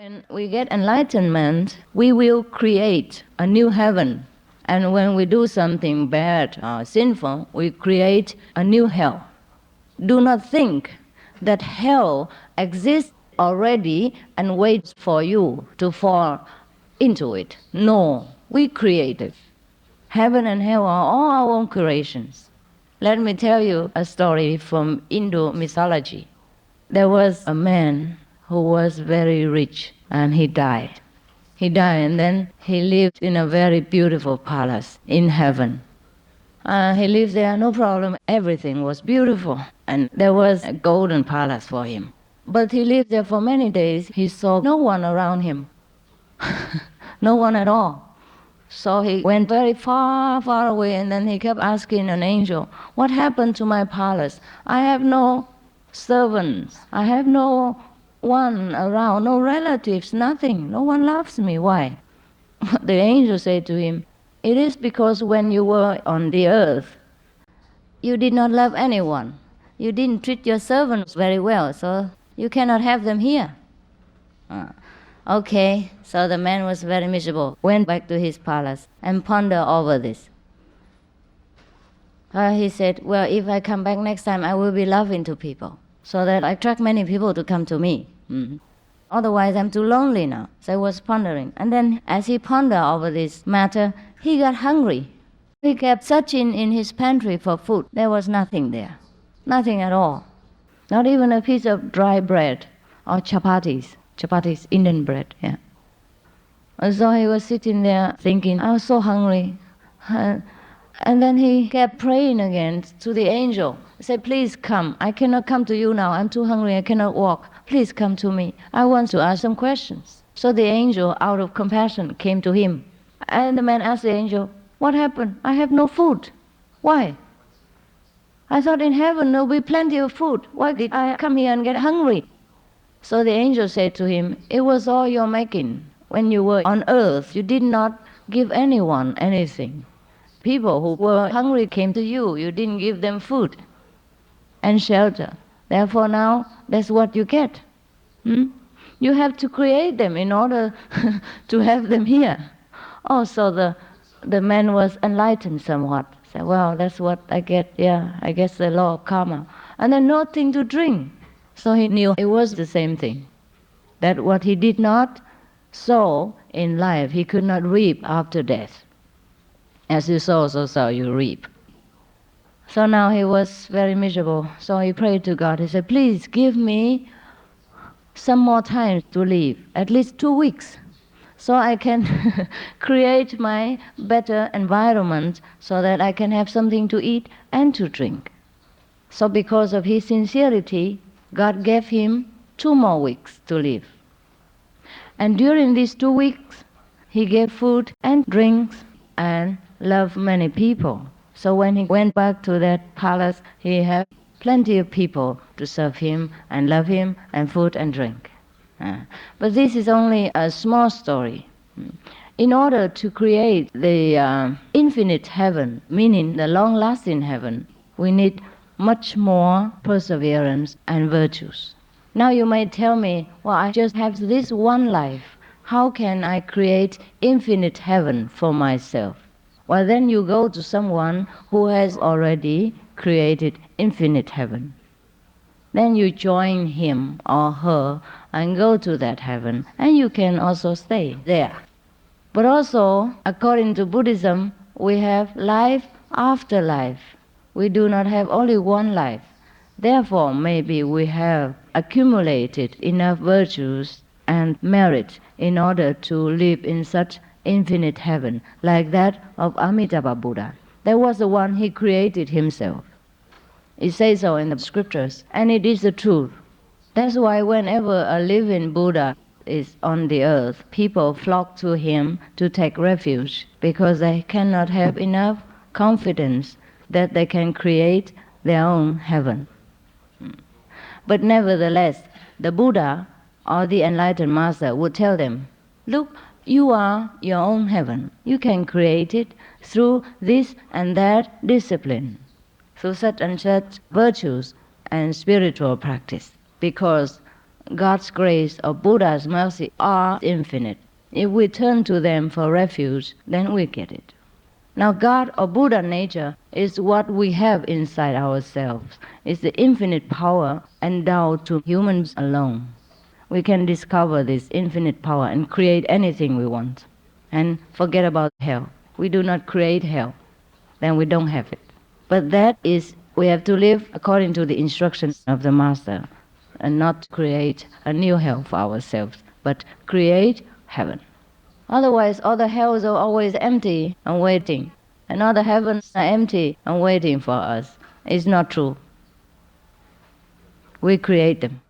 When we get enlightenment, we will create a new heaven. And when we do something bad or sinful, we create a new hell. Do not think that hell exists already and waits for you to fall into it. No, we create it. Heaven and hell are all our own creations. Let me tell you a story from Hindu mythology. There was a man who was very rich, and he died. He died, and then he lived in a very beautiful palace in heaven. He lived there, no problem. Everything was beautiful, and there was a golden palace for him. But he lived there for many days. He saw no one around him, no one at all. So he went very far, far away, and then he kept asking an angel, "What happened to my palace? I have no servants. I have no one around, no relatives, nothing. No one loves me. Why?" The angel said to him, "It is because when you were on the earth, you did not love anyone. You didn't treat your servants very well, so you cannot have them here." Okay, so the man was very miserable, went back to his palace and pondered over this. He said, "Well, if I come back next time, I will be loving to people, so that I attract many people to come to me. Otherwise, I'm too lonely now." So he was pondering. And then as he pondered over this matter, he got hungry. He kept searching in his pantry for food. There was nothing there. Nothing at all. Not even a piece of dry bread or chapatis. Chapatis, Indian bread, yeah. And so he was sitting there thinking, I was so hungry. And then he kept praying again to the angel. He said, "Please come. I cannot come to you now. I'm too hungry. I cannot walk. Please come to me. I want to ask some questions." So the angel, out of compassion, came to him. And the man asked the angel, "What happened? I have no food. Why? I thought in heaven there will be plenty of food. Why did I come here and get hungry?" So the angel said to him, "It was all your making. When you were on earth, you did not give anyone anything. People who were hungry came to you. You didn't give them food and shelter. Therefore now, that's what you get. You have to create them in order to have them here." Oh, so the man was enlightened somewhat. Said, "Well, that's what I get. Yeah, I guess the law of karma." And then nothing to drink. So he knew it was the same thing. That what he did not sow in life, he could not reap after death. As you sow, so shall you reap. So now he was very miserable. So he prayed to God. He said, "Please give me some more time to live, at least 2 weeks, so I can create my better environment so that I can have something to eat and to drink." So because of his sincerity, God gave him 2 more weeks to live. And during these 2 weeks, he gave food and drinks and loved many people. So when he went back to that palace, he had plenty of people to serve him and love him and food and drink. But this is only a small story. In order to create the infinite heaven, meaning the long-lasting heaven, we need much more perseverance and virtues. Now you might tell me, "Well, I just have this one life. How can I create infinite heaven for myself?" Well, then you go to someone who has already created infinite heaven. Then you join him or her and go to that heaven, and you can also stay there. But also, according to Buddhism, we have life after life. We do not have only one life. Therefore, maybe we have accumulated enough virtues and merit in order to live in such infinite heaven, like that of Amitabha Buddha. That was the one he created himself. It says so in the scriptures, and it is the truth. That's why whenever a living Buddha is on the earth, people flock to him to take refuge, because they cannot have enough confidence that they can create their own heaven. But nevertheless, the Buddha or the enlightened master would tell them, "Look, you are your own heaven. You can create it through this and that discipline, through such and such virtues and spiritual practice, because God's grace or Buddha's mercy are infinite. If we turn to them for refuge, then we get it. Now God or Buddha nature is what we have inside ourselves. It's the infinite power endowed to humans alone. We can discover this infinite power and create anything we want. And forget about hell. We do not create hell. Then we don't have it. But that is, we have to live according to the instructions of the Master and not create a new hell for ourselves, but create heaven. Otherwise, all the hells are always empty and waiting, and all the heavens are empty and waiting for us. It's not true. We create them.